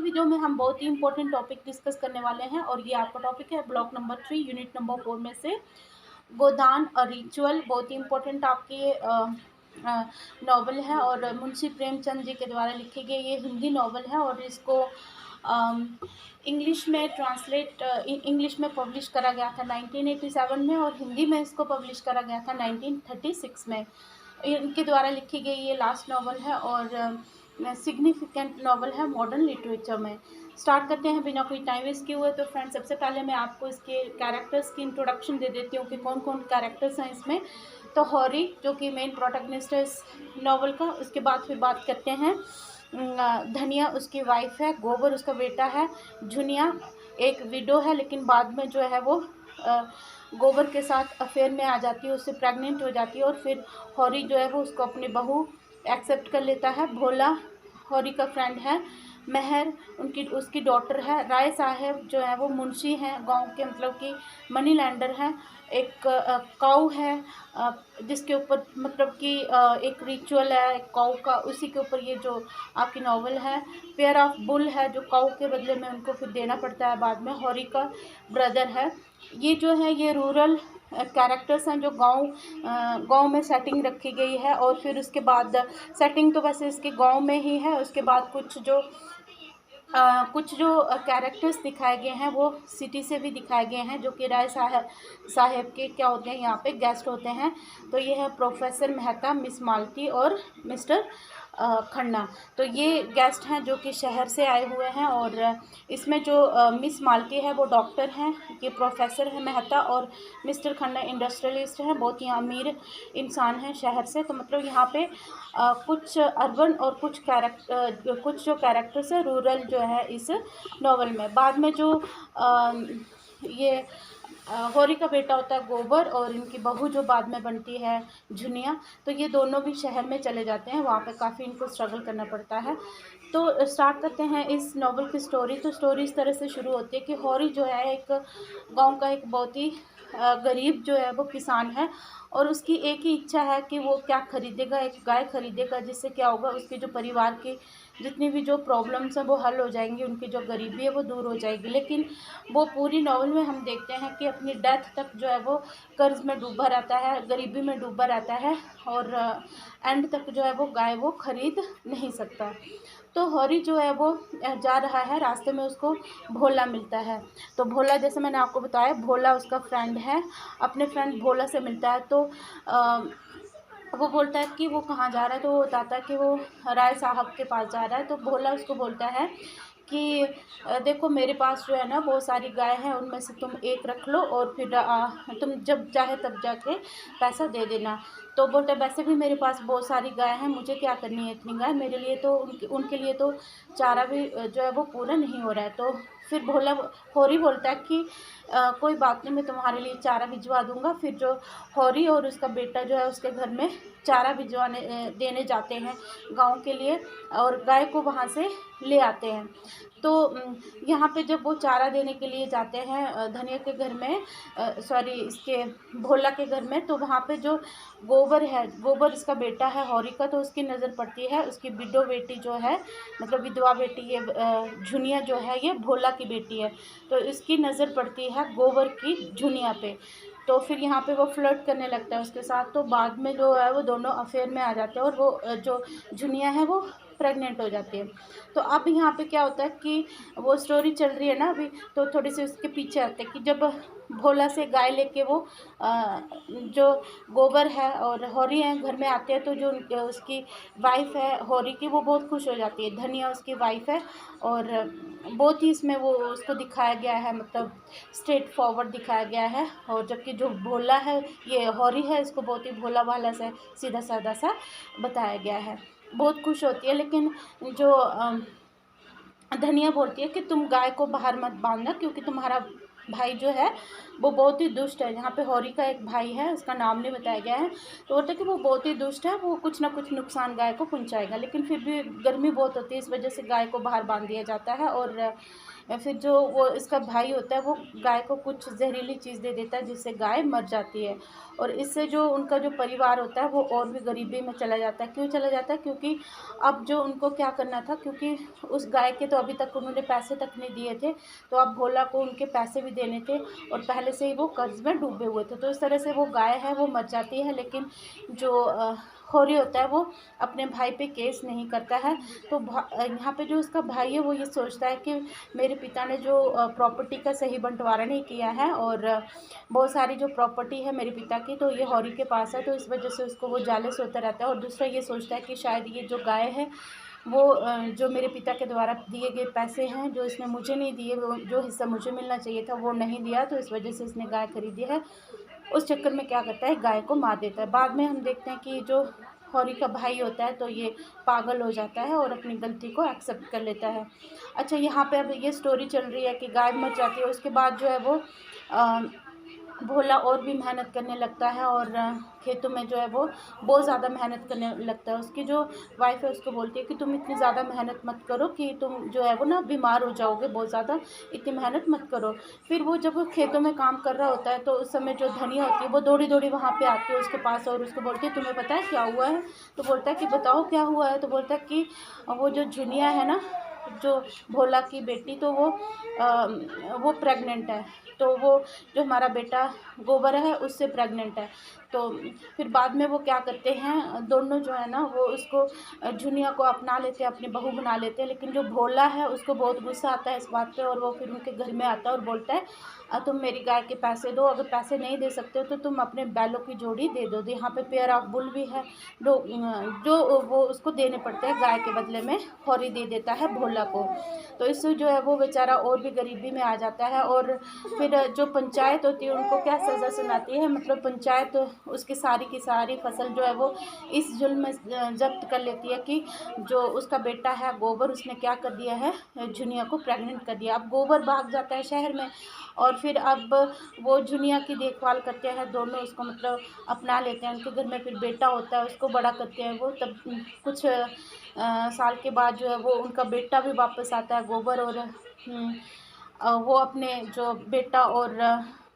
की वीडियो में हम बहुत ही इंपॉर्टेंट टॉपिक डिस्कस करने वाले हैं और ये आपका टॉपिक है ब्लॉक नंबर 3 यूनिट नंबर 4 में से गोदान और रिचुअल। बहुत ही इंपॉर्टेंट आपकी नॉवल है और मुंशी प्रेमचंद जी के द्वारा लिखी गई ये हिंदी नॉवल है और इसको इंग्लिश में इंग्लिश में पब्लिश करा गया था 1987 में और हिंदी में इसको पब्लिश करा गया था 1936 में। इनके द्वारा लिखी गई ये लास्ट नॉवल है और सिग्निफिकेंट नॉवल है मॉडर्न लिटरेचर में। स्टार्ट करते हैं बिना कोई टाइम वेस्ट किए हुए। तो फ्रेंड्स, सबसे पहले मैं आपको इसके कैरेक्टर्स की इंट्रोडक्शन दे देती हूँ कि कौन कौन कैरेक्टर्स हैं इसमें। तो हॉरी जो कि मेन प्रोटैगनिस्ट है इस नॉवल का। उसके बाद फिर बात करते हैं धनिया उसकी वाइफ है, गोबर उसका बेटा है, झुनिया एक विडो है लेकिन बाद में जो है वो गोबर के साथ अफेयर में आ जाती है, उससे प्रेग्नेंट हो जाती है और फिर हॉरी जो है वो उसको अपनी बहू एक्सेप्ट कर लेता है। भोला हॉरी का फ्रेंड है, मेहर उसकी डॉटर है, राय साहब जो है वो मुंशी हैं गांव के, मतलब कि मनी लैंडर हैं। एक काऊ है जिसके ऊपर मतलब कि एक रिचुअल है काऊ का, उसी के ऊपर ये जो आपकी नॉवल है। पेयर ऑफ बुल है जो काऊ के बदले में उनको फिर देना पड़ता है बाद में। हॉरी का ब्रदर है। ये जो है ये रूरल कैरेक्टर्स हैं जो गांव में सेटिंग रखी गई है और फिर उसके बाद सेटिंग तो वैसे इसके गांव में ही है। उसके बाद कुछ जो कैरेक्टर्स दिखाए गए हैं वो सिटी से भी दिखाए गए हैं जो कि राय साहब के क्या होते हैं यहाँ पे गेस्ट होते हैं। तो ये है प्रोफेसर मेहता, मिस मालती और मिस्टर खन्ना। तो ये गेस्ट हैं जो कि शहर से आए हुए हैं और इसमें जो मिस मालती है वो डॉक्टर हैं, ये प्रोफेसर है मेहता और मिस्टर खन्ना इंडस्ट्रियलिस्ट हैं, बहुत ही अमीर इंसान हैं शहर से। तो मतलब यहाँ पे कुछ अर्बन और कुछ जो कैरेक्टर्स है रूरल जो है इस नॉवल में। बाद में जो ये हॉरी का बेटा होता है गोबर और इनकी बहू जो बाद में बनती है झुनिया, तो ये दोनों भी शहर में चले जाते हैं, वहाँ पे काफ़ी इनको स्ट्रगल करना पड़ता है। तो स्टार्ट करते हैं इस नॉवल की स्टोरी। तो स्टोरी इस तरह से शुरू होती है कि हॉरी जो है एक गांव का एक बहुत ही गरीब जो है वो किसान है और उसकी एक ही इच्छा है कि वो क्या खरीदेगा, एक गाय खरीदेगा, जिससे क्या होगा उसके जो परिवार की जितनी भी जो प्रॉब्लम्स हैं वो हल हो जाएंगी, उनकी जो गरीबी है वो दूर हो जाएगी। लेकिन वो पूरी नॉवल में हम देखते हैं कि अपनी डेथ तक जो है वो कर्ज में डूबा रहता है, गरीबी में डूबा रहता है और एंड तक जो है वो गाय वो खरीद नहीं सकता। तो हॉरी जो है वो जा रहा है, रास्ते में उसको भोला मिलता है। तो भोला, जैसे मैंने आपको बताया, भोला उसका फ्रेंड है, अपने फ्रेंड भोला से मिलता है। तो वो बोलता है कि वो कहाँ जा रहा है, तो वो बताता है कि वो राय साहब के पास जा रहा है। तो भोला उसको बोलता है कि देखो मेरे पास जो है ना बहुत सारी गाय हैं, उनमें से तुम एक रख लो और फिर तुम जब चाहे तब जाके पैसा दे देना। तो बोलता है वैसे भी मेरे पास बहुत सारी गाय हैं, मुझे क्या करनी है इतनी गाय, मेरे लिए तो उनके लिए तो चारा भी जो है वो पूरा नहीं हो रहा है। तो फिर भोला हॉरी बोलता है कि कोई बात नहीं, मैं तुम्हारे लिए चारा भिजवा दूंगा। फिर जो हॉरी और उसका बेटा जो है उसके घर में चारा भिजवाने देने जाते हैं गांव के लिए और गाय को वहां से ले आते हैं। तो यहाँ पे जब वो चारा देने के लिए जाते हैं धनिया के घर में, सॉरी इसके भोला के घर में, तो वहाँ पे जो गोबर है, गोबर इसका बेटा है हॉरी का, तो उसकी नज़र पड़ती है उसकी विडो बेटी जो है, मतलब विधवा बेटी, ये झुनिया जो है ये भोला की बेटी है, तो इसकी नज़र पड़ती है गोबर की झुनिया पे। तो फिर यहाँ पे वो फ्लर्ट करने लगता है उसके साथ। तो बाद में जो है वो दोनों अफेयर में आ जाते हैं और वो जो झुनिया है वो प्रेग्नेंट हो जाती है। तो अब यहाँ पे क्या होता है कि वो स्टोरी चल रही है ना अभी, तो थोड़ी सी उसके पीछे आते हैं कि जब भोला से गाय लेके वो जो गोबर है और हॉरी है घर में आते हैं, तो जो उसकी वाइफ है हॉरी की वो बहुत खुश हो जाती है, धनिया उसकी वाइफ है। और बहुत ही इसमें वो उसको दिखाया गया है, मतलब स्ट्रेट फॉरवर्ड दिखाया गया है। और जबकि जो भोला है, ये हॉरी है, इसको बहुत ही भोला भाला सा सीधा साधा सा बताया गया है। बहुत खुश होती है, लेकिन जो धनिया बोलती है कि तुम गाय को बाहर मत बांधना क्योंकि तुम्हारा भाई जो है वो बहुत ही दुष्ट है। यहाँ पे हॉरी का एक भाई है, उसका नाम नहीं बताया गया है, तो बोलते हैं कि वो बहुत ही दुष्ट है, वो कुछ ना कुछ नुकसान गाय को पहुँचाएगा। लेकिन फिर भी गर्मी बहुत होती है, इस वजह से गाय को बाहर बांध दिया जाता है और फिर जो वो इसका भाई होता है वो गाय को कुछ जहरीली चीज़ दे देता है जिससे गाय मर जाती है। और इससे जो उनका जो परिवार होता है वो और भी गरीबी में चला जाता है। क्यों चला जाता है? क्योंकि अब जो उनको क्या करना था, क्योंकि उस गाय के तो अभी तक उन्होंने पैसे तक नहीं दिए थे, तो अब भोला को उनके पैसे भी देने थे और पहले से ही वो कर्ज में डूबे हुए थे। तो इस तरह से वो गाय है वो मर जाती है, लेकिन जो होरी होता है वो अपने भाई पे केस नहीं करता है। तो यहाँ पे जो उसका भाई है वो ये सोचता है कि मेरे पिता ने जो प्रॉपर्टी का सही बंटवारा नहीं किया है और बहुत सारी जो प्रॉपर्टी है मेरे पिता की तो ये हौरी के पास है, तो इस वजह से उसको वो जालस होता रहता है। और दूसरा ये सोचता है कि शायद ये जो गाय है वो जो मेरे पिता के द्वारा दिए गए पैसे हैं जो इसने मुझे नहीं दिए, वो जो हिस्सा मुझे मिलना चाहिए था वो नहीं दिया, तो इस वजह से इसने गाय खरीदी है। उस चक्कर में क्या करता है, गाय को मार देता है। बाद में हम देखते हैं कि जो हौरी का भाई होता है तो ये पागल हो जाता है और अपनी गलती को एक्सेप्ट कर लेता है। अच्छा, यहाँ पे अब ये स्टोरी चल रही है कि गाय मर जाती है। उसके बाद जो है वो भोला और भी मेहनत करने लगता है और खेतों में जो है वो बहुत ज़्यादा मेहनत करने लगता है। उसकी जो वाइफ है उसको बोलती है कि तुम इतनी ज़्यादा मेहनत मत करो कि तुम जो है वो ना बीमार हो जाओगे, बहुत ज़्यादा इतनी मेहनत मत करो। फिर वो जब वो खेतों में काम कर रहा होता है तो उस समय जो धनिया होती है वो दौड़ी दौड़ी वहाँ पे आती है उसके पास और उसको बोलती है तुम्हें पता है क्या हुआ है? तो बोलता है कि बताओ क्या हुआ है? तो बोलता है कि वो जो जुनिया है ना, जो भोला की बेटी, तो वो प्रेग्नेंट है। तो वो जो हमारा बेटा गोबर है उससे प्रेग्नेंट है। तो फिर बाद में वो क्या करते हैं, दोनों जो है ना वो उसको जुनिया को अपना लेते हैं, अपनी बहू बना लेते हैं। लेकिन जो भोला है उसको बहुत गुस्सा आता है इस बात पे और वो फिर उनके घर में आता है और बोलता है तुम मेरी गाय के पैसे दो, अगर पैसे नहीं दे सकते हो तो तुम अपने बैलों की जोड़ी दे दो। तो यहाँ पे पेयर ऑफ बुल भी है जो वो उसको देने पड़ते हैं गाय के बदले में, हौरी दे देता है भोला को। तो इससे जो है वो बेचारा और भी गरीबी में आ जाता है। और फिर जो पंचायत होती है उनको क्या सज़ा सुनाती है, मतलब पंचायत उसकी सारी की सारी फसल जो है वो इस जुल्म में जब्त कर लेती है कि जो उसका बेटा है गोबर उसने क्या कर दिया है, जुनिया को प्रेग्नेंट कर दिया। अब गोबर भाग जाता है शहर में और फिर अब वो जुनिया की देखभाल करते हैं दोनों, उसको मतलब अपना लेते हैं। उनके घर में फिर बेटा होता है उसको बड़ा करते हैं वो। तब कुछ साल के बाद जो है वो उनका बेटा भी वापस आता है गोबर और वो अपने जो बेटा और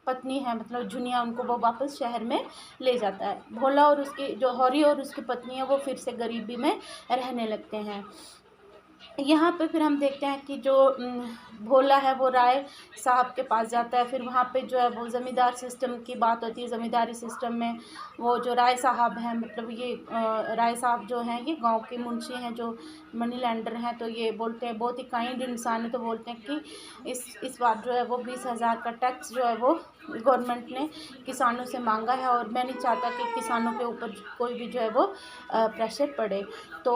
पत्नी है मतलब जुनिया उनको वो वापस शहर में ले जाता है। भोला और उसकी जो हौरी और उसकी पत्नी है वो फिर से गरीबी में रहने लगते हैं। यहाँ पे फिर हम देखते हैं कि जो भोला है वो राय साहब के पास जाता है। फिर वहाँ पे जो है वो ज़मींदार सिस्टम की बात होती है। ज़मींदारी सिस्टम में वो जो राय साहब हैं, मतलब ये राय साहब जो हैं ये गांव के मुंशी हैं जो मनी लैंडर हैं। तो ये बोलते हैं, बहुत ही काइंड इंसान है, तो बोलते हैं कि इस बार जो है वो 20,000 का टैक्स जो है वो गवर्नमेंट ने किसानों से मांगा है और मैं नहीं चाहता कि किसानों के ऊपर कोई भी जो है वो प्रेशर पड़े। तो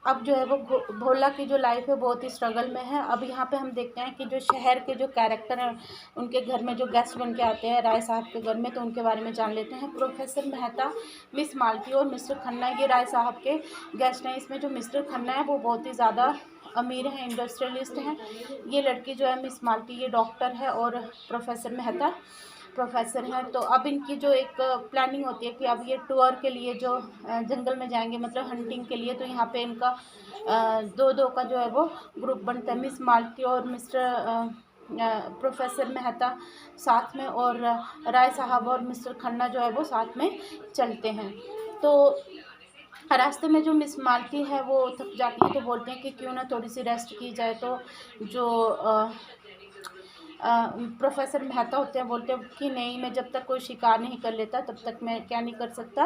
अब जो है वो भोला की जो लाइफ है बहुत ही स्ट्रगल में है। अब यहाँ पे हम देखते हैं कि जो शहर के जो कैरेक्टर हैं उनके घर में जो गेस्ट बन के आते हैं राय साहब के घर में, तो उनके बारे में जान लेते हैं। प्रोफेसर मेहता, मिस मालती और मिस्टर खन्ना ये राय साहब के गेस्ट हैं। इसमें जो मिस्टर खन्ना है वो बहुत ही ज़्यादा अमीर हैं, इंडस्ट्रियलिस्ट हैं। ये लड़की जो है मिस मालती ये डॉक्टर है और प्रोफेसर मेहता प्रोफेसर हैं। तो अब इनकी जो एक प्लानिंग होती है कि अब ये टूर के लिए जो जंगल में जाएंगे, मतलब हंटिंग के लिए, तो यहाँ पे इनका दो दो का जो है वो ग्रुप बनता है। मिस मालती और मिस्टर प्रोफेसर मेहता साथ में और राय साहब और मिस्टर खन्ना जो है वो साथ में चलते हैं। तो रास्ते में जो मिस मालती है वो थक जाती है तो बोलते हैं कि क्यों ना थोड़ी सी रेस्ट की जाए। तो जो प्रोफेसर मेहता होते हैं बोलते हैं कि नहीं, मैं जब तक कोई शिकार नहीं कर लेता तब तक मैं क्या नहीं कर सकता,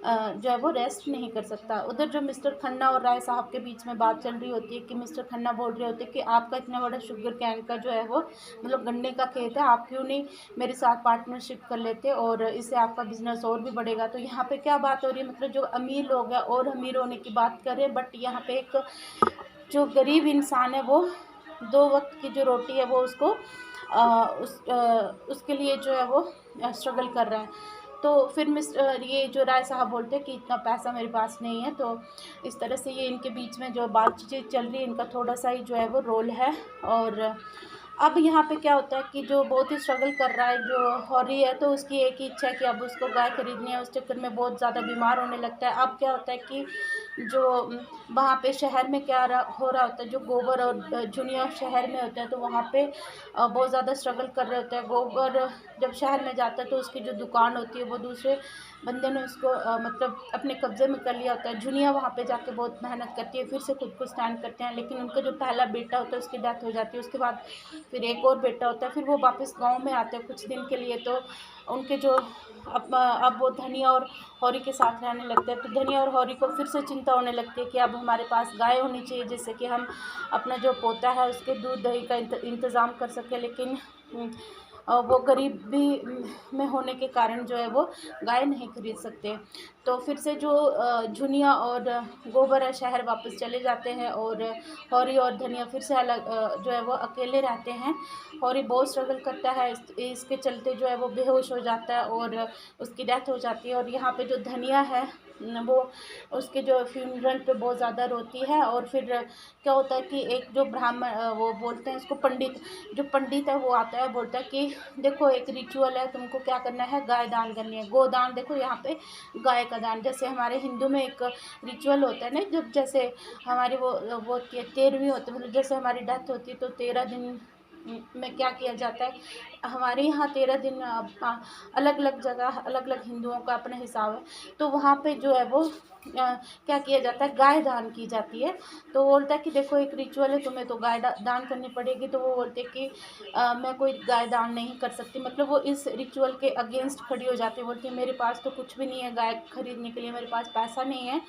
जो है वो रेस्ट नहीं कर सकता। उधर जो मिस्टर खन्ना और राय साहब के बीच में बात चल रही होती है कि मिस्टर खन्ना बोल रहे होते हैं कि आपका इतना बड़ा शुगर कैन का जो है वो मतलब गन्ने का खेत है, आप क्यों नहीं मेरे साथ पार्टनरशिप कर लेते और इससे आपका बिजनेस और भी बढ़ेगा। तो यहाँ पे क्या बात हो रही है, मतलब जो अमीर लोग हैं और अमीर होने की बात कर रहे हैं, बट यहाँ पे एक जो गरीब इंसान है वो 2 वक्त की जो रोटी है वो उसको उसके लिए जो है वो स्ट्रगल कर रहा है। तो फिर ये जो राय साहब बोलते हैं कि इतना पैसा मेरे पास नहीं है। तो इस तरह से ये इनके बीच में जो बातचीत चल रही है इनका थोड़ा सा ही जो है वो रोल है। और अब यहाँ पे क्या होता है कि जो बहुत ही स्ट्रगल कर रहा है जो हौरी है, तो उसकी एक ही इच्छा है कि अब उसको गाय खरीदनी है। उस चक्कर में बहुत ज़्यादा बीमार होने लगता है। अब क्या होता है कि जो वहाँ पे शहर में क्या हो रहा होता है, जो गोबर और जुनिया शहर में होता है तो वहाँ पे बहुत ज़्यादा स्ट्रगल कर रहे होते हैं। गोबर जब शहर में जाता है तो उसकी जो दुकान होती है वो दूसरे बंदे ने उसको मतलब अपने कब्ज़े में कर लिया होता है। जुनिया वहाँ पे जाके बहुत मेहनत करती है, फिर से खुद को स्टैंड करते हैं, लेकिन उनका जो पहला बेटा होता है उसकी डेथ हो जाती है। उसके बाद फिर एक और बेटा होता है, फिर वो वापस गाँव में आते हैं कुछ दिन के लिए। तो उनके जो अब वो धनिया और हौरी के साथ रहने लगते हैं। तो धनिया और हौरी को फिर से चिंता होने लगती है कि अब हमारे पास गाय होनी चाहिए जिससे कि हम अपना जो पोता है उसके दूध दही का इंतज़ाम कर सकें। लेकिन वो गरीबी में होने के कारण जो है वो गाय नहीं खरीद सकते। तो फिर से जो झुनिया और गोबर है शहर वापस चले जाते हैं और हौरी और धनिया फिर से अलग जो है वो अकेले रहते हैं। हौरी बहुत स्ट्रगल करता है, इसके चलते जो है वो बेहोश हो जाता है और उसकी डेथ हो जाती है। और यहाँ पे जो धनिया है वो उसके जो फ्यूनरल पे बहुत ज़्यादा रोती है। और फिर क्या होता है कि एक जो ब्राह्मण वो बोलते हैं इसको पंडित, जो पंडित है वो आता है, बोलता है कि देखो एक रिचुअल है, तुमको क्या करना है, गाय दान करनी है, गोदान। देखो यहाँ पे गाय का दान, जैसे हमारे हिंदू में एक रिचुअल होता है ना, जब जैसे हमारी वो होती है 13वीं होती है, मतलब जैसे हमारी डेथ होती है तो 13 दिन में क्या किया जाता है, हमारे यहाँ 13 दिन अलग अलग जगह अलग अलग हिंदुओं का अपना हिसाब है। तो वहाँ पे जो है वो क्या किया जाता है, गाय दान की जाती है। तो वो बोलता है कि देखो एक रिचुअल है, तुम्हें तो गाय दान करनी पड़ेगी। तो वो बोलते हैं कि मैं कोई गाय दान नहीं कर सकती, मतलब वो इस रिचुअल के अगेंस्ट खड़ी हो जाती है। बोलती है मेरे पास तो कुछ भी नहीं है गाय खरीदने के लिए, मेरे पास पैसा नहीं है।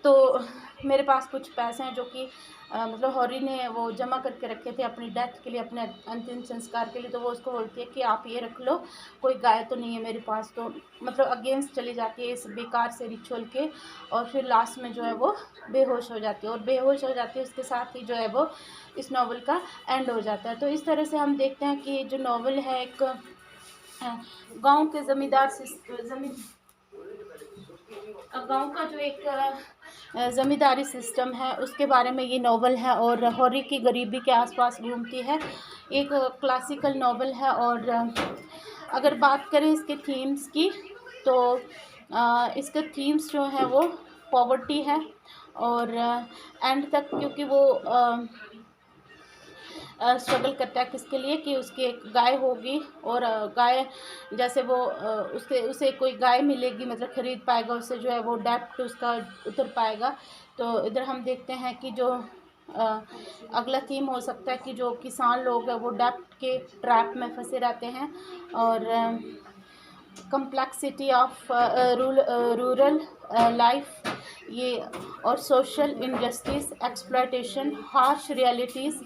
तो मेरे पास कुछ पैसे हैं जो कि मतलब हौरी ने वो जमा करके रखे थे अपनी डेथ के लिए, अपने अंतिम संस्कार के लिए। तो वो उसको बोलती है कि आप ये रख लो, कोई गाय तो नहीं है मेरे पास। तो मतलब अगेंस्ट चली जाती है इस बेकार से रिचुअल के। और फिर लास्ट में जो है वो बेहोश हो जाती है, और बेहोश हो जाती है उसके साथ ही जो है वो इस नावल का एंड हो जाता है। तो इस तरह से हम देखते हैं कि जो नावल है एक गाँव के गांव का जो एक ज़मींदारी सिस्टम है उसके बारे में ये नावल है। और हौरी की गरीबी के आसपास घूमती है, एक क्लासिकल नावल है। और अगर बात करें इसके थीम्स की तो इसके थीम्स जो हैं वो पॉवर्टी है। और एंड तक क्योंकि वो स्ट्रगल करता है किसके लिए, कि उसकी एक गाय होगी और गाय जैसे वो उसे कोई गाय मिलेगी, मतलब ख़रीद पाएगा, उससे जो है वो डेप्ट उसका उतर पाएगा। तो इधर हम देखते हैं कि जो अगला थीम हो सकता है कि जो किसान लोग हैं वो डेप्ट के ट्रैप में फंसे रहते हैं। और कम्प्लेक्सिटी ऑफ रूरल लाइफ ये, और social injustice, exploitation, harsh realities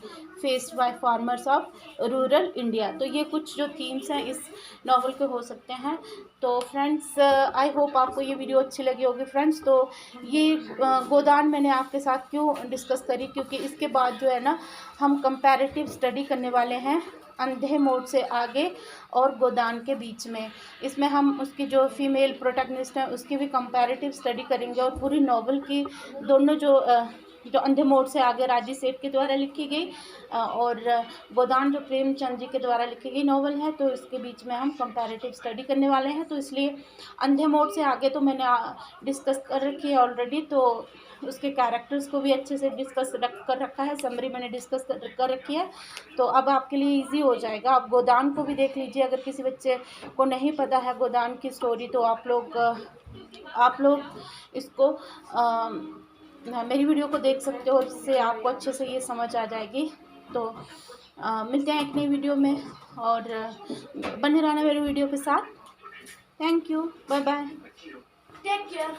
faced by farmers of rural India. तो ये कुछ जो थीम्स हैं इस नावल के हो सकते हैं। तो फ्रेंड्स आई होप आपको ये वीडियो अच्छी लगी होगी फ्रेंड्स। तो ये गोदान मैंने आपके साथ क्यों डिस्कस करी, क्योंकि इसके बाद जो है ना हम कंपैरेटिव स्टडी करने वाले हैं अंधे मोड़ से आगे और गोदान के बीच में। इसमें हम उसकी जो फीमेल प्रोटैगनिस्ट है उसकी भी कंपैरेटिव स्टडी करेंगे, और पूरी नावल की दोनों जो अंधे मोड़ से आगे राजी सेठ के द्वारा लिखी गई और गोदान जो प्रेमचंद जी के द्वारा लिखी गई नावल है, तो इसके बीच में हम कंपैरेटिव स्टडी करने वाले हैं। तो इसलिए अंधे मोड़ से आगे तो मैंने डिस्कस कर रखी है ऑलरेडी, तो उसके कैरेक्टर्स को भी अच्छे से डिस्कस कर रखा है, समरी मैंने डिस्कस कर रखी है। तो अब आपके लिए इजी हो जाएगा। आप गोदान को भी देख लीजिए, अगर किसी बच्चे को नहीं पता है गोदान की स्टोरी तो आप लोग इसको मेरी वीडियो को देख सकते हो, और इससे आपको अच्छे से ये समझ आ जाएगी। तो मिलते हैं एक नई वीडियो में, और बने रहना मेरे वीडियो के साथ। Thank you, bye bye, take care.